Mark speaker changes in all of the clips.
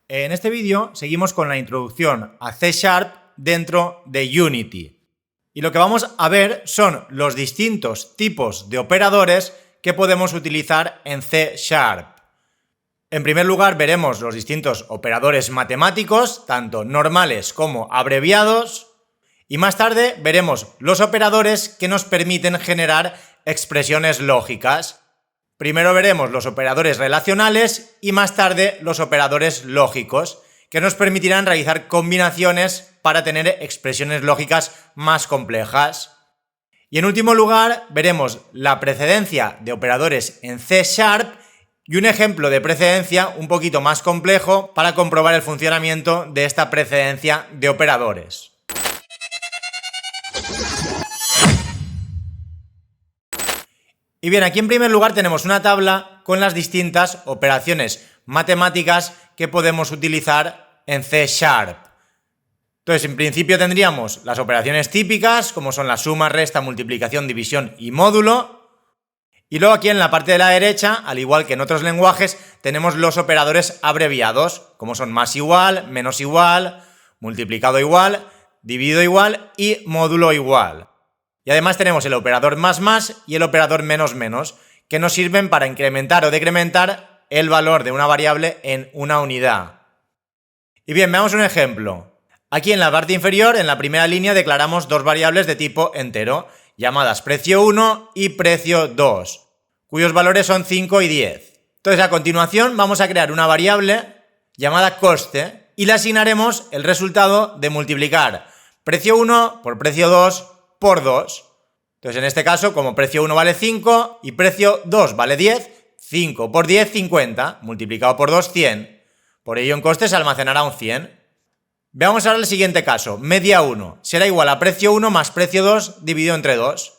Speaker 1: En este vídeo seguimos con la introducción a C# dentro de Unity. Y lo que vamos a ver son los distintos tipos de operadores que podemos utilizar en C#. En primer lugar veremos los distintos operadores matemáticos, tanto normales como abreviados, y más tarde veremos los operadores que nos permiten generar expresiones lógicas. Primero veremos los operadores relacionales y más tarde los operadores lógicos, que nos permitirán realizar combinaciones para tener expresiones lógicas más complejas. Y en último lugar veremos la precedencia de operadores en C# y un ejemplo de precedencia un poquito más complejo para comprobar el funcionamiento de esta precedencia de operadores. Y bien, aquí en primer lugar tenemos una tabla con las distintas operaciones matemáticas que podemos utilizar en C#. Entonces, en principio tendríamos las operaciones típicas, como son la suma, resta, multiplicación, división y módulo. Y luego aquí en la parte de la derecha, al igual que en otros lenguajes, tenemos los operadores abreviados, como son más igual, menos igual, multiplicado igual, dividido igual y módulo igual. Y además tenemos el operador más y el operador menos, que nos sirven para incrementar o decrementar el valor de una variable en una unidad. Y bien, veamos un ejemplo. Aquí en la parte inferior, en la primera línea, declaramos dos variables de tipo entero, llamadas precio 1 y precio 2, cuyos valores son 5 y 10. Entonces, a continuación, vamos a crear una variable llamada coste y le asignaremos el resultado de multiplicar precio 1 por precio 2 por 2. Entonces, en este caso, como precio 1 vale 5 y precio 2 vale 10, 5 por 10, 50, multiplicado por 2, 100. Por ello, en coste se almacenará un 100. Veamos ahora el siguiente caso. Media 1 será igual a precio 1 más precio 2 dividido entre 2.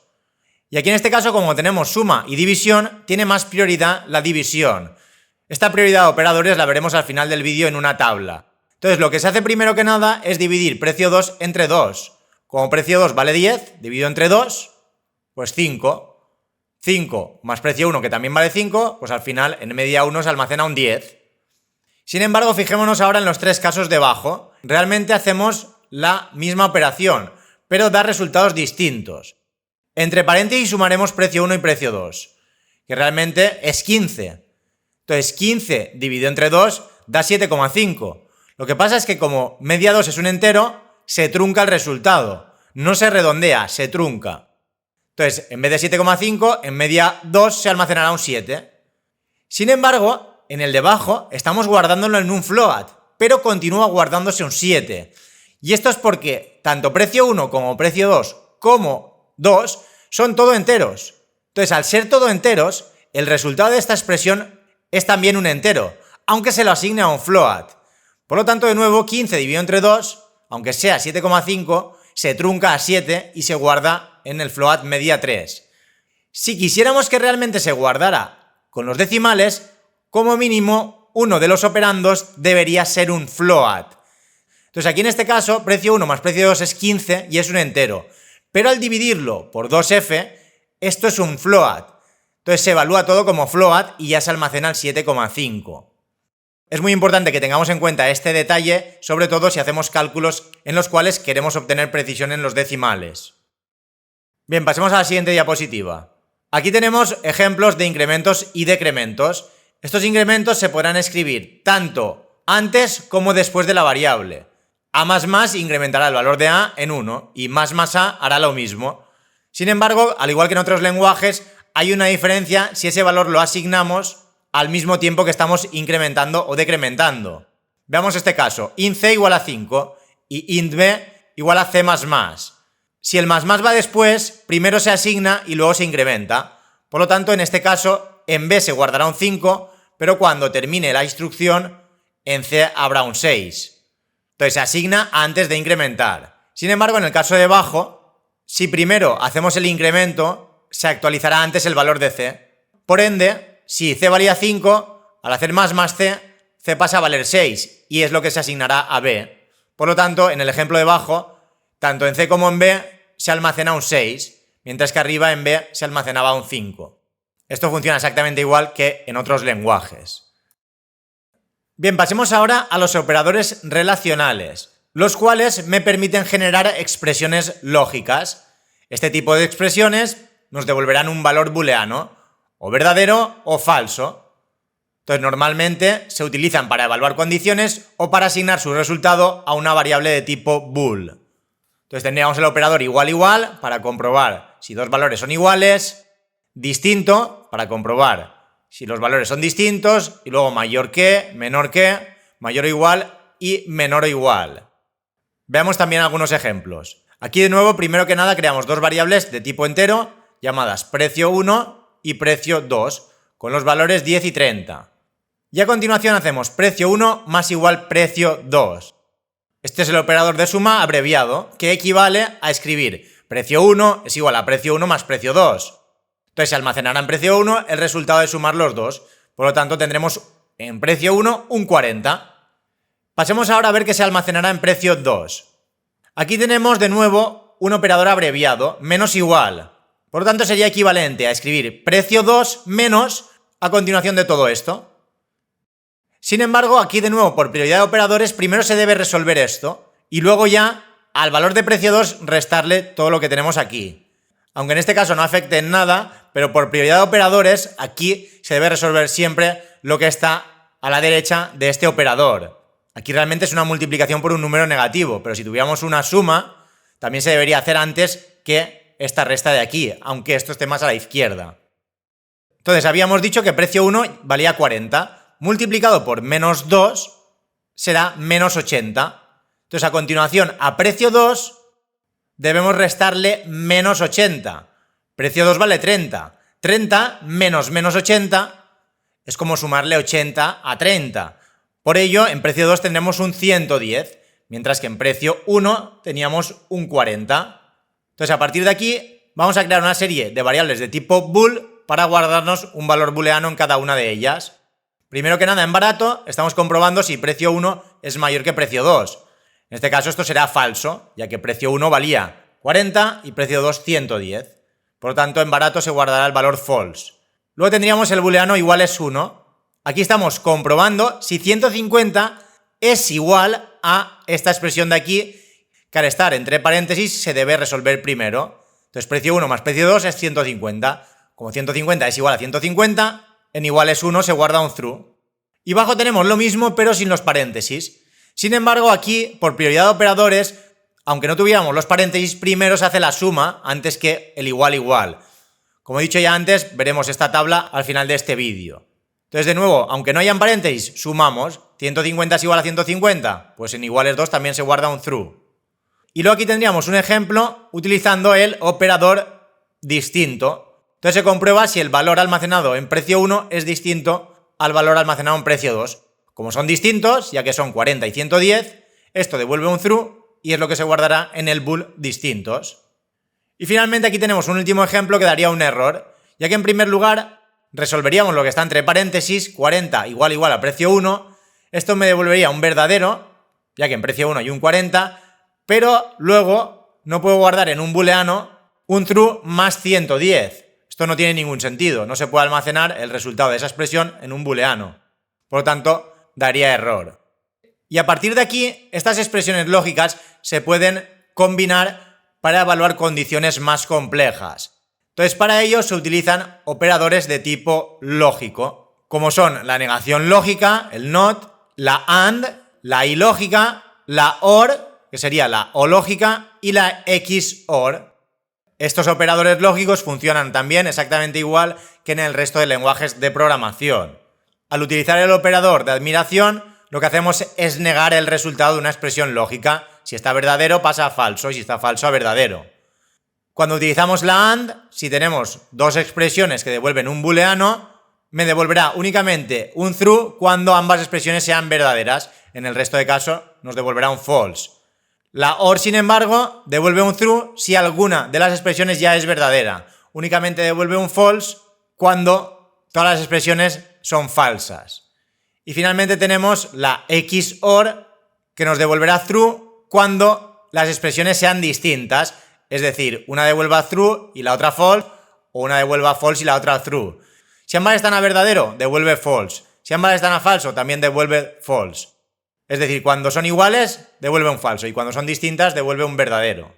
Speaker 1: Y aquí en este caso, como tenemos suma y división, tiene más prioridad la división. Esta prioridad de operadores la veremos al final del vídeo en una tabla. Entonces, lo que se hace primero que nada es dividir precio 2 entre 2. Como precio 2 vale 10, dividido entre 2, pues 5. 5 más precio 1, que también vale 5, pues al final en media 1 se almacena un 10. Sin embargo, fijémonos ahora en los tres casos de abajo. Realmente hacemos la misma operación, pero da resultados distintos. Entre paréntesis sumaremos precio 1 y precio 2, que realmente es 15. Entonces 15 dividido entre 2 da 7,5. Lo que pasa es que como media 2 es un entero, se trunca el resultado. No se redondea, se trunca. Entonces, en vez de 7,5, en media 2 se almacenará un 7. Sin embargo, en el de abajo estamos guardándolo en un float, pero continúa guardándose un 7. Y esto es porque tanto precio 1 como precio 2 como 2 son todo enteros. Entonces, al ser todo enteros, el resultado de esta expresión es también un entero, aunque se lo asigne a un float. Por lo tanto, de nuevo, 15 dividido entre 2, aunque sea 7,5, se trunca a 7 y se guarda en el float media 3. Si quisiéramos que realmente se guardara con los decimales, como mínimo, uno de los operandos debería ser un float. Entonces aquí en este caso, precio 1 más precio 2 es 15 y es un entero. Pero al dividirlo por 2f, esto es un float. Entonces se evalúa todo como float y ya se almacena el 7,5. Es muy importante que tengamos en cuenta este detalle, sobre todo si hacemos cálculos en los cuales queremos obtener precisión en los decimales. Bien, pasemos a la siguiente diapositiva. Aquí tenemos ejemplos de incrementos y decrementos. Estos incrementos se podrán escribir tanto antes como después de la variable. A++ incrementará el valor de A en 1 y ++A hará lo mismo. Sin embargo, al igual que en otros lenguajes, hay una diferencia si ese valor lo asignamos al mismo tiempo que estamos incrementando o decrementando. Veamos este caso. int c igual a 5 y int b igual a c++. Si el más va después, primero se asigna y luego se incrementa. Por lo tanto, en este caso, en b se guardará un 5, pero cuando termine la instrucción, en c habrá un 6. Entonces se asigna antes de incrementar. Sin embargo, en el caso de abajo, si primero hacemos el incremento, se actualizará antes el valor de c. Por ende, si c valía 5, al hacer más c pasa a valer 6 y es lo que se asignará a b. Por lo tanto, en el ejemplo de abajo, tanto en c como en b se almacena un 6, mientras que arriba en b se almacenaba un 5. Esto funciona exactamente igual que en otros lenguajes. Bien, pasemos ahora a los operadores relacionales, los cuales me permiten generar expresiones lógicas. Este tipo de expresiones nos devolverán un valor booleano, o verdadero o falso. Entonces, normalmente se utilizan para evaluar condiciones o para asignar su resultado a una variable de tipo bool. Entonces, tendríamos el operador igual para comprobar si dos valores son iguales, distinto para comprobar si los valores son distintos, y luego mayor que, mayor o igual y menor o igual. Veamos también algunos ejemplos. Aquí de nuevo, primero que nada, creamos dos variables de tipo entero llamadas precio 1 y precio 2, con los valores 10 y 30. Y a continuación hacemos precio 1 más igual precio 2. Este es el operador de suma abreviado, que equivale a escribir precio 1 es igual a precio 1 más precio 2. Entonces se almacenará en precio 1 el resultado de sumar los dos. Por lo tanto, tendremos en precio 1 un 40. Pasemos ahora a ver qué se almacenará en precio 2. Aquí tenemos de nuevo un operador abreviado, menos igual. Por lo tanto, sería equivalente a escribir precio 2 menos a continuación de todo esto. Sin embargo, aquí de nuevo, por prioridad de operadores, primero se debe resolver esto y luego ya al valor de precio 2 restarle todo lo que tenemos aquí. Aunque en este caso no afecte en nada, pero por prioridad de operadores, aquí se debe resolver siempre lo que está a la derecha de este operador. Aquí realmente es una multiplicación por un número negativo, pero si tuviéramos una suma, también se debería hacer antes que esta resta de aquí, aunque esto esté más a la izquierda. Entonces, habíamos dicho que precio 1 valía 40, multiplicado por menos 2 será menos 80. Entonces, a continuación, a precio 2 debemos restarle menos 80. Precio 2 vale 30. 30 menos menos 80 es como sumarle 80 a 30. Por ello, en precio 2 tendremos un 110, mientras que en precio 1 teníamos un 40. Entonces, a partir de aquí, vamos a crear una serie de variables de tipo bool para guardarnos un valor booleano en cada una de ellas. Primero que nada, en barato, estamos comprobando si precio 1 es mayor que precio 2. En este caso esto será falso, ya que precio 1 valía 40 y precio 2 110. Por lo tanto, en barato se guardará el valor false. Luego tendríamos el booleano igual es 1. Aquí estamos comprobando si 150 es igual a esta expresión de aquí, que al estar entre paréntesis se debe resolver primero. Entonces, precio 1 más precio 2 es 150. Como 150 es igual a 150, en igual es 1 se guarda un true. Y abajo tenemos lo mismo, pero sin los paréntesis. Sin embargo, aquí, por prioridad de operadores, aunque no tuviéramos los paréntesis, primero se hace la suma antes que el igual. Como he dicho ya antes, veremos esta tabla al final de este vídeo. Entonces, de nuevo, aunque no hayan paréntesis, sumamos. 150 es igual a 150, pues en iguales 2 también se guarda un true. Y luego aquí tendríamos un ejemplo utilizando el operador distinto. Entonces se comprueba si el valor almacenado en precio 1 es distinto al valor almacenado en precio 2. Como son distintos, ya que son 40 y 110, esto devuelve un true y es lo que se guardará en el bool distintos. Y finalmente aquí tenemos un último ejemplo que daría un error, ya que en primer lugar resolveríamos lo que está entre paréntesis, 40 igual a precio 1, esto me devolvería un verdadero, ya que en precio 1 hay un 40, pero luego no puedo guardar en un booleano un true más 110. Esto no tiene ningún sentido, no se puede almacenar el resultado de esa expresión en un booleano. Por lo tanto, daría error. Y a partir de aquí, estas expresiones lógicas se pueden combinar para evaluar condiciones más complejas. Entonces, para ello se utilizan operadores de tipo lógico, como son la negación lógica, el not, la and, la ilógica, la or, que sería la o lógica, y la XOR. Estos operadores lógicos funcionan también exactamente igual que en el resto de lenguajes de programación. Al utilizar el operador de admiración, lo que hacemos es negar el resultado de una expresión lógica. Si está verdadero pasa a falso y si está falso a verdadero. Cuando utilizamos la AND, si tenemos dos expresiones que devuelven un booleano, me devolverá únicamente un true cuando ambas expresiones sean verdaderas. En el resto de casos nos devolverá un false. La OR, sin embargo, devuelve un true si alguna de las expresiones ya es verdadera. Únicamente devuelve un false cuando todas las expresiones son falsas. Y finalmente tenemos la XOR, que nos devolverá true cuando las expresiones sean distintas, es decir, una devuelva true y la otra false, o una devuelva false y la otra true. Si ambas están a verdadero, devuelve false. Si ambas están a falso, también devuelve false. Es decir, cuando son iguales, devuelve un falso, y cuando son distintas, devuelve un verdadero.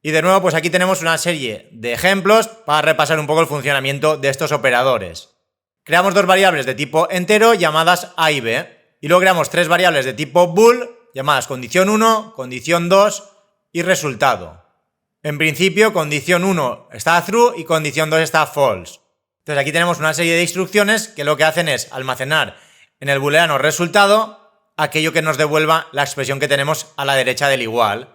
Speaker 1: Y de nuevo, pues aquí tenemos una serie de ejemplos para repasar un poco el funcionamiento de estos operadores. Creamos dos variables de tipo entero llamadas a y b, y luego creamos tres variables de tipo bool llamadas condición 1, condición 2 y resultado. En principio, condición 1 está true y condición 2 está false. Entonces aquí tenemos una serie de instrucciones que lo que hacen es almacenar en el booleano resultado aquello que nos devuelva la expresión que tenemos a la derecha del igual.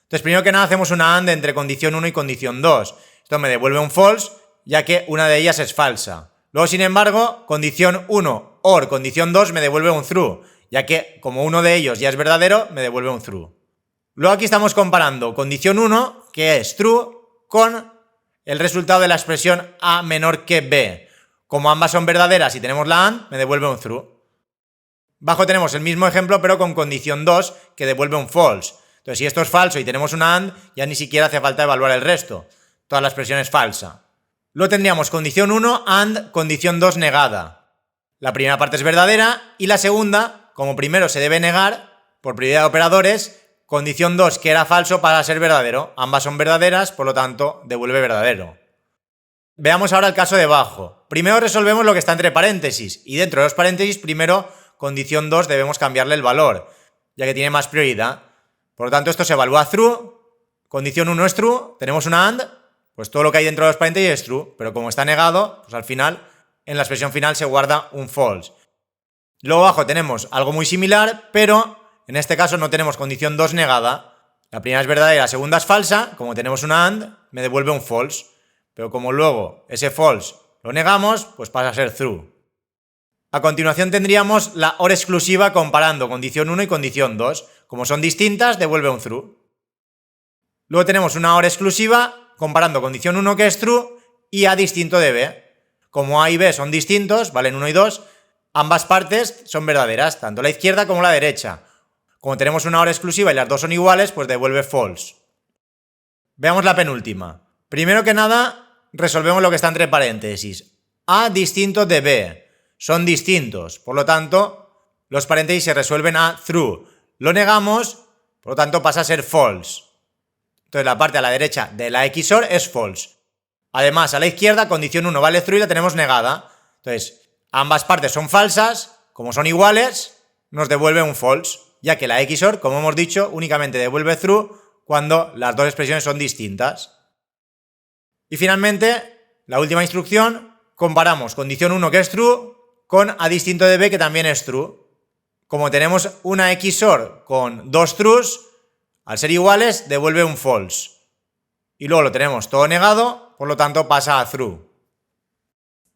Speaker 1: Entonces, primero que nada hacemos una AND entre condición 1 y condición 2. Esto me devuelve un false, ya que una de ellas es falsa. Luego, sin embargo, condición 1 or condición 2 me devuelve un true, ya que como uno de ellos ya es verdadero, me devuelve un true. Luego aquí estamos comparando condición 1, que es true, con el resultado de la expresión a menor que b. Como ambas son verdaderas y tenemos la AND, me devuelve un true. Abajo tenemos el mismo ejemplo, pero con condición 2, que devuelve un false. Entonces, si esto es falso y tenemos una AND, ya ni siquiera hace falta evaluar el resto. Toda la expresión es falsa. Luego tendríamos condición 1 AND condición 2 negada. La primera parte es verdadera y la segunda, como primero se debe negar, por prioridad de operadores, condición 2 que era falso pasa a ser verdadero. Ambas son verdaderas, por lo tanto, devuelve verdadero. Veamos ahora el caso de abajo. Primero resolvemos lo que está entre paréntesis y dentro de los paréntesis, primero, condición 2 debemos cambiarle el valor, ya que tiene más prioridad. Por lo tanto, esto se evalúa true, condición 1 es true, tenemos una AND, pues todo lo que hay dentro de los paréntesis es true, pero como está negado, pues al final, en la expresión final se guarda un false. Luego abajo tenemos algo muy similar, pero en este caso no tenemos condición 2 negada. La primera es verdadera y la segunda es falsa, como tenemos una AND, me devuelve un false. Pero como luego ese false lo negamos, pues pasa a ser true. A continuación tendríamos la OR exclusiva comparando condición 1 y condición 2. Como son distintas, devuelve un true. Luego tenemos una OR exclusiva comparando condición 1 que es true y A distinto de B. Como A y B son distintos, valen 1 y 2, ambas partes son verdaderas, tanto la izquierda como la derecha. Como tenemos una OR exclusiva y las dos son iguales, pues devuelve false. Veamos la penúltima. Primero que nada, resolvemos lo que está entre paréntesis. A distinto de B. Son distintos, por lo tanto, los paréntesis se resuelven a true. Lo negamos, por lo tanto pasa a ser false. Entonces la parte a la derecha de la XOR es false. Además, a la izquierda, condición 1 vale true y la tenemos negada. Entonces, ambas partes son falsas, como son iguales, nos devuelve un false, ya que la XOR, como hemos dicho, únicamente devuelve true cuando las dos expresiones son distintas. Y finalmente, la última instrucción, comparamos condición 1 que es true con A distinto de B que también es true. Como tenemos una XOR con dos trues, al ser iguales devuelve un false. Y luego lo tenemos todo negado, por lo tanto pasa a true.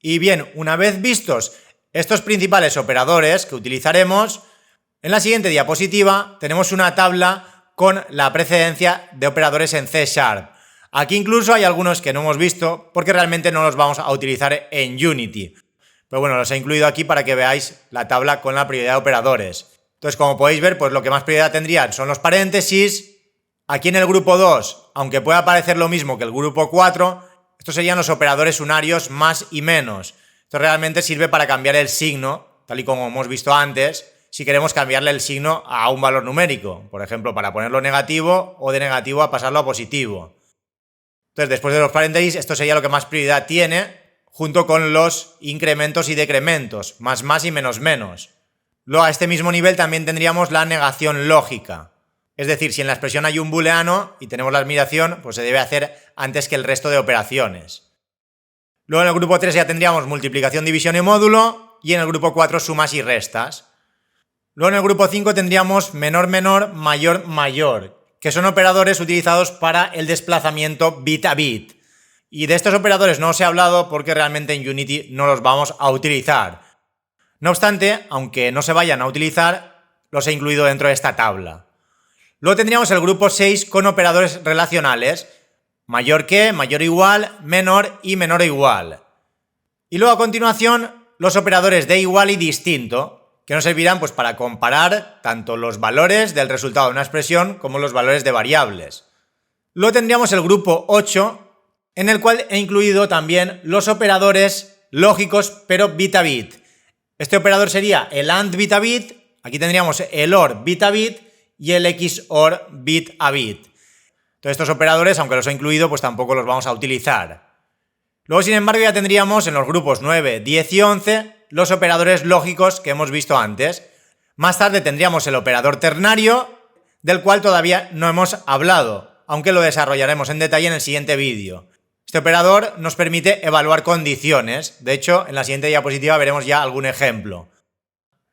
Speaker 1: Y bien, una vez vistos estos principales operadores que utilizaremos, en la siguiente diapositiva tenemos una tabla con la precedencia de operadores en C#. Aquí incluso hay algunos que no hemos visto porque realmente no los vamos a utilizar en Unity. Pero bueno, los he incluido aquí para que veáis la tabla con la prioridad de operadores. Entonces, como podéis ver, pues lo que más prioridad tendrían son los paréntesis. Aquí en el grupo 2, aunque pueda parecer lo mismo que el grupo 4, estos serían los operadores unarios más y menos. Esto realmente sirve para cambiar el signo, tal y como hemos visto antes, si queremos cambiarle el signo a un valor numérico. Por ejemplo, para ponerlo negativo o de negativo a pasarlo a positivo. Entonces, después de los paréntesis, esto sería lo que más prioridad tiene, junto con los incrementos y decrementos, más y menos. Luego, a este mismo nivel también tendríamos la negación lógica. Es decir, si en la expresión hay un booleano y tenemos la admiración, pues se debe hacer antes que el resto de operaciones. Luego en el grupo 3 ya tendríamos multiplicación, división y módulo, y en el grupo 4 sumas y restas. Luego en el grupo 5 tendríamos menor, mayor, que son operadores utilizados para el desplazamiento bit a bit. Y de estos operadores no os he hablado porque realmente en Unity no los vamos a utilizar. No obstante, aunque no se vayan a utilizar, los he incluido dentro de esta tabla. Luego tendríamos el grupo 6 con operadores relacionales, mayor que, mayor o igual, menor y menor o igual. Y luego a continuación los operadores de igual y distinto, que nos servirán pues para comparar tanto los valores del resultado de una expresión como los valores de variables. Luego tendríamos el grupo 8, en el cual he incluido también los operadores lógicos pero bit a bit. Este operador sería el AND bit a bit, aquí tendríamos el OR bit a bit y el XOR bit a bit. Todos estos operadores, aunque los he incluido, pues tampoco los vamos a utilizar. Luego, sin embargo, ya tendríamos en los grupos 9, 10 y 11 los operadores lógicos que hemos visto antes. Más tarde tendríamos el operador ternario, del cual todavía no hemos hablado, aunque lo desarrollaremos en detalle en el siguiente vídeo. Este operador nos permite evaluar condiciones. De hecho, en la siguiente diapositiva veremos ya algún ejemplo.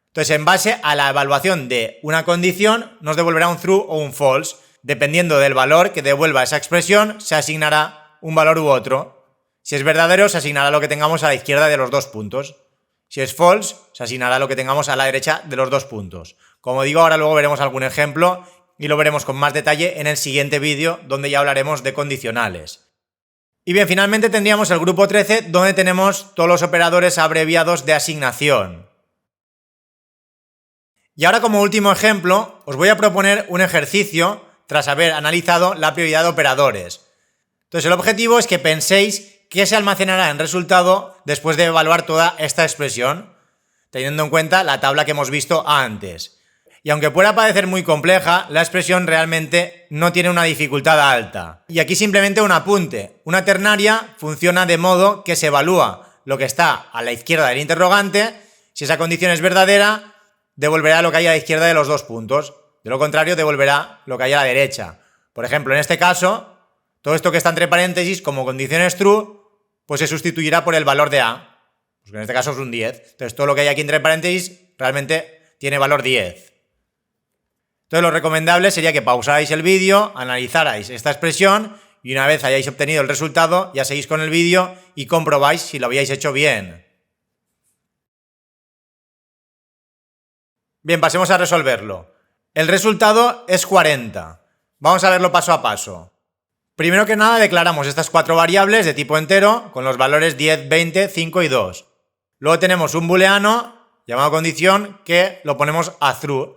Speaker 1: Entonces, en base a la evaluación de una condición, nos devolverá un true o un false. Dependiendo del valor que devuelva esa expresión, se asignará un valor u otro. Si es verdadero, se asignará lo que tengamos a la izquierda de los dos puntos. Si es false, se asignará lo que tengamos a la derecha de los dos puntos. Como digo, ahora luego veremos algún ejemplo y lo veremos con más detalle en el siguiente vídeo, donde ya hablaremos de condicionales. Y bien, finalmente tendríamos el grupo 13, donde tenemos todos los operadores abreviados de asignación. Y ahora, como último ejemplo, os voy a proponer un ejercicio tras haber analizado la prioridad de operadores. Entonces, el objetivo es que penséis qué se almacenará en resultado después de evaluar toda esta expresión, teniendo en cuenta la tabla que hemos visto antes. Y aunque pueda parecer muy compleja, la expresión realmente no tiene una dificultad alta. Y aquí simplemente un apunte. Una ternaria funciona de modo que se evalúa lo que está a la izquierda del interrogante. Si esa condición es verdadera, devolverá lo que hay a la izquierda de los dos puntos. De lo contrario, devolverá lo que hay a la derecha. Por ejemplo, en este caso, todo esto que está entre paréntesis, como condición es true, pues se sustituirá por el valor de A. Pues en este caso es un 10. Entonces, todo lo que hay aquí entre paréntesis realmente tiene valor 10. Entonces, lo recomendable sería que pausarais el vídeo, analizarais esta expresión y una vez hayáis obtenido el resultado, ya seguís con el vídeo y comprobáis si lo habíais hecho bien. Bien, pasemos a resolverlo. El resultado es 40. Vamos a verlo paso a paso. Primero que nada, declaramos estas cuatro variables de tipo entero con los valores 10, 20, 5 y 2. Luego tenemos un booleano llamado condición que lo ponemos a true.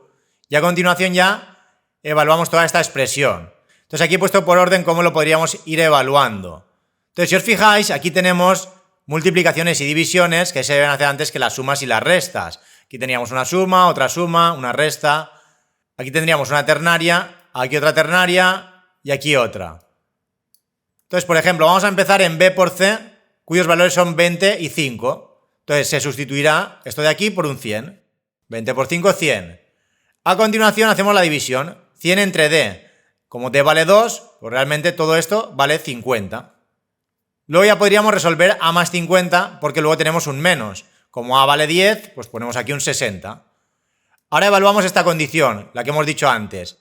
Speaker 1: Y a continuación ya evaluamos toda esta expresión. Entonces aquí he puesto por orden cómo lo podríamos ir evaluando. Entonces si os fijáis, aquí tenemos multiplicaciones y divisiones que se deben hacer antes que las sumas y las restas. Aquí teníamos una suma, una resta. Aquí tendríamos una ternaria, aquí otra ternaria y aquí otra. Entonces, por ejemplo, vamos a empezar en B por C, cuyos valores son 20 y 5. Entonces se sustituirá esto de aquí por un 100. 20 por 5, 100. A continuación hacemos la división. 100 entre D. Como D vale 2, pues realmente todo esto vale 50. Luego ya podríamos resolver A más 50 porque luego tenemos un menos. Como A vale 10, pues ponemos aquí un 60. Ahora evaluamos esta condición, la que hemos dicho antes.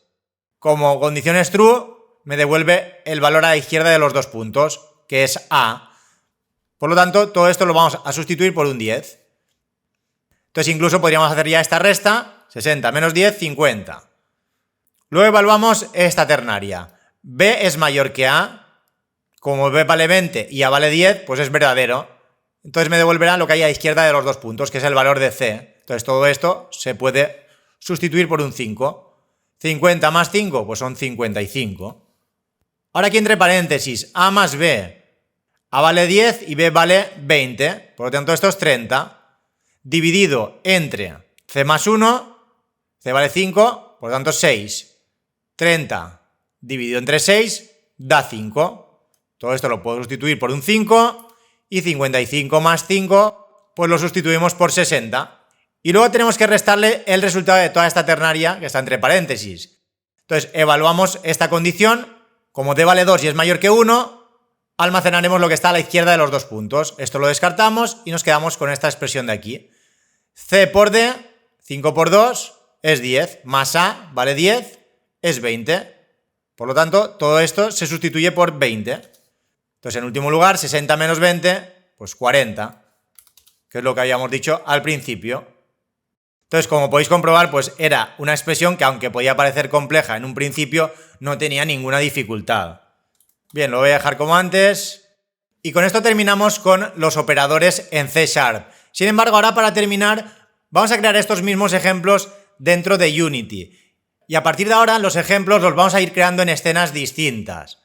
Speaker 1: Como condición es true, me devuelve el valor a la izquierda de los dos puntos, que es A. Por lo tanto, todo esto lo vamos a sustituir por un 10. Entonces incluso podríamos hacer ya esta resta. 60 menos 10, 50. Luego evaluamos esta ternaria. B es mayor que A. Como B vale 20 y A vale 10, pues es verdadero. Entonces me devolverá lo que hay a la izquierda de los dos puntos, que es el valor de C. Entonces todo esto se puede sustituir por un 5. 50 más 5, pues son 55. Ahora aquí entre paréntesis, A más B. A vale 10 y B vale 20. Por lo tanto esto es 30. Dividido entre C más 1. C vale 5, por lo tanto 6. 30 dividido entre 6 da 5. Todo esto lo puedo sustituir por un 5 y 55 más 5 pues lo sustituimos por 60. Y luego tenemos que restarle el resultado de toda esta ternaria que está entre paréntesis. Entonces evaluamos esta condición. Como D vale 2 y es mayor que 1, almacenaremos lo que está a la izquierda de los dos puntos. Esto lo descartamos y nos quedamos con esta expresión de aquí. C por D, 5 por 2... es 10, más A vale 10, es 20. Por lo tanto, todo esto se sustituye por 20. Entonces, en último lugar, 60 menos 20, pues 40, que es lo que habíamos dicho al principio. Entonces, como podéis comprobar, pues era una expresión que, aunque podía parecer compleja en un principio, no tenía ninguna dificultad. Bien, lo voy a dejar como antes. Y con esto terminamos con los operadores en C#. Sin embargo, ahora para terminar, vamos a crear estos mismos ejemplos dentro de Unity. Y a partir de ahora los ejemplos los vamos a ir creando en escenas distintas.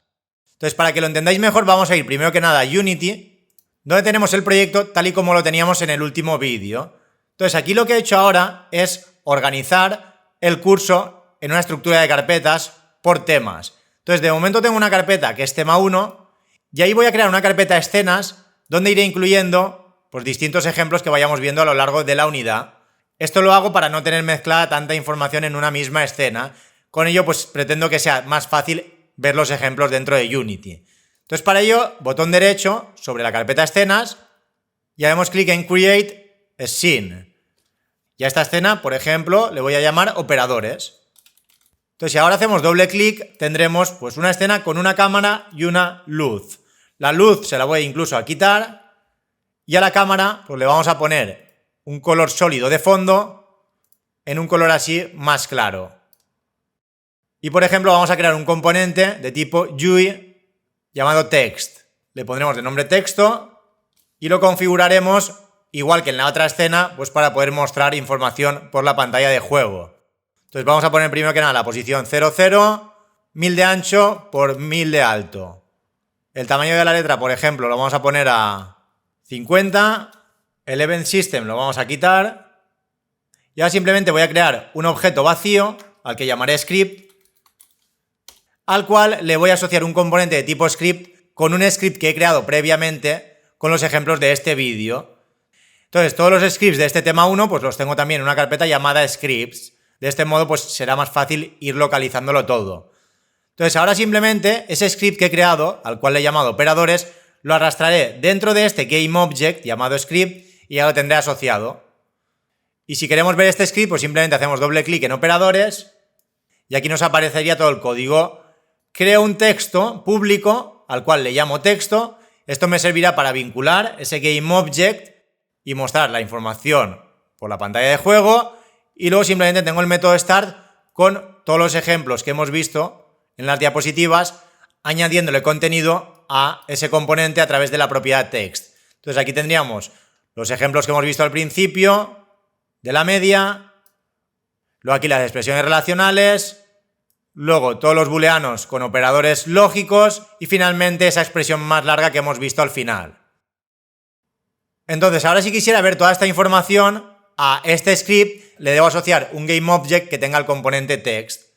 Speaker 1: Entonces, para que lo entendáis mejor, vamos a ir primero que nada a Unity, donde tenemos el proyecto tal y como lo teníamos en el último vídeo. Entonces aquí lo que he hecho ahora es organizar el curso en una estructura de carpetas por temas. Entonces de momento tengo una carpeta que es tema 1 y ahí voy a crear una carpeta escenas donde iré incluyendo pues, distintos ejemplos que vayamos viendo a lo largo de la unidad. Esto lo hago para no tener mezclada tanta información en una misma escena. Con ello pues pretendo que sea más fácil ver los ejemplos dentro de Unity. Entonces para ello, botón derecho sobre la carpeta escenas y haremos clic en Create Scene. Y a esta escena, por ejemplo, le voy a llamar operadores. Entonces si ahora hacemos doble clic, tendremos pues una escena con una cámara y una luz. La luz se la voy incluso a quitar y a la cámara pues le vamos a poner un color sólido de fondo en un color así más claro. Y por ejemplo vamos a crear un componente de tipo GUI llamado text. Le pondremos de nombre texto y lo configuraremos igual que en la otra escena, pues para poder mostrar información por la pantalla de juego. Entonces vamos a poner primero que nada la posición 00, 1000 de ancho por 1000 de alto. El tamaño de la letra, por ejemplo, lo vamos a poner a 50. El event system lo vamos a quitar. Y ahora simplemente voy a crear un objeto vacío al que llamaré script, al cual le voy a asociar un componente de tipo script con un script que he creado previamente con los ejemplos de este vídeo. Entonces, todos los scripts de este tema 1, pues los tengo también en una carpeta llamada scripts. De este modo, pues será más fácil ir localizándolo todo. Entonces, ahora simplemente ese script que he creado, al cual le he llamado operadores, lo arrastraré dentro de este GameObject llamado script y ya lo tendré asociado. Y si queremos ver este script, pues simplemente hacemos doble clic en operadores y aquí nos aparecería todo el código. Creo un texto público al cual le llamo texto. Esto me servirá para vincular ese GameObject y mostrar la información por la pantalla de juego. Y luego simplemente tengo el método start con todos los ejemplos que hemos visto en las diapositivas, añadiéndole contenido a ese componente a través de la propiedad text. Entonces aquí tendríamos los ejemplos que hemos visto al principio, de la media, luego aquí las expresiones relacionales, luego todos los booleanos con operadores lógicos y finalmente esa expresión más larga que hemos visto al final. Entonces ahora si quisiera ver toda esta información, a este script le debo asociar un GameObject que tenga el componente text.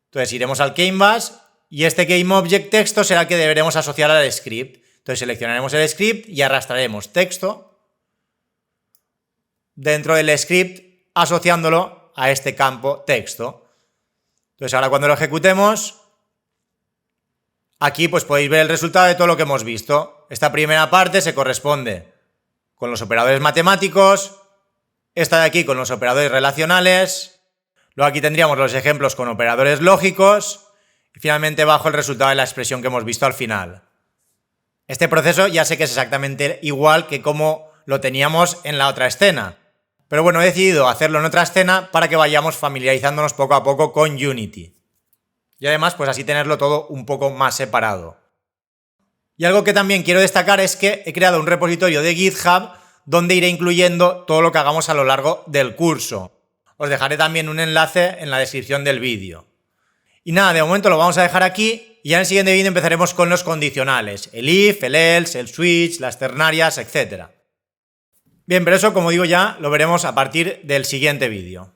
Speaker 1: Entonces iremos al canvas y este GameObject texto será el que deberemos asociar al script. Entonces seleccionaremos el script y arrastraremos texto dentro del script asociándolo a este campo texto. Entonces ahora cuando lo ejecutemos, aquí pues podéis ver el resultado de todo lo que hemos visto. Esta primera parte se corresponde con los operadores matemáticos, esta de aquí con los operadores relacionales, luego aquí tendríamos los ejemplos con operadores lógicos y finalmente abajo el resultado de la expresión que hemos visto al final. Este proceso ya sé que es exactamente igual que como lo teníamos en la otra escena. Pero bueno, he decidido hacerlo en otra escena para que vayamos familiarizándonos poco a poco con Unity. Y además, pues así tenerlo todo un poco más separado. Y algo que también quiero destacar es que he creado un repositorio de GitHub donde iré incluyendo todo lo que hagamos a lo largo del curso. Os dejaré también un enlace en la descripción del vídeo. Y nada, de momento lo vamos a dejar aquí y ya en el siguiente vídeo empezaremos con los condicionales. El if, el else, el switch, las ternarias, etc. Bien, pero eso, como digo ya, lo veremos a partir del siguiente vídeo.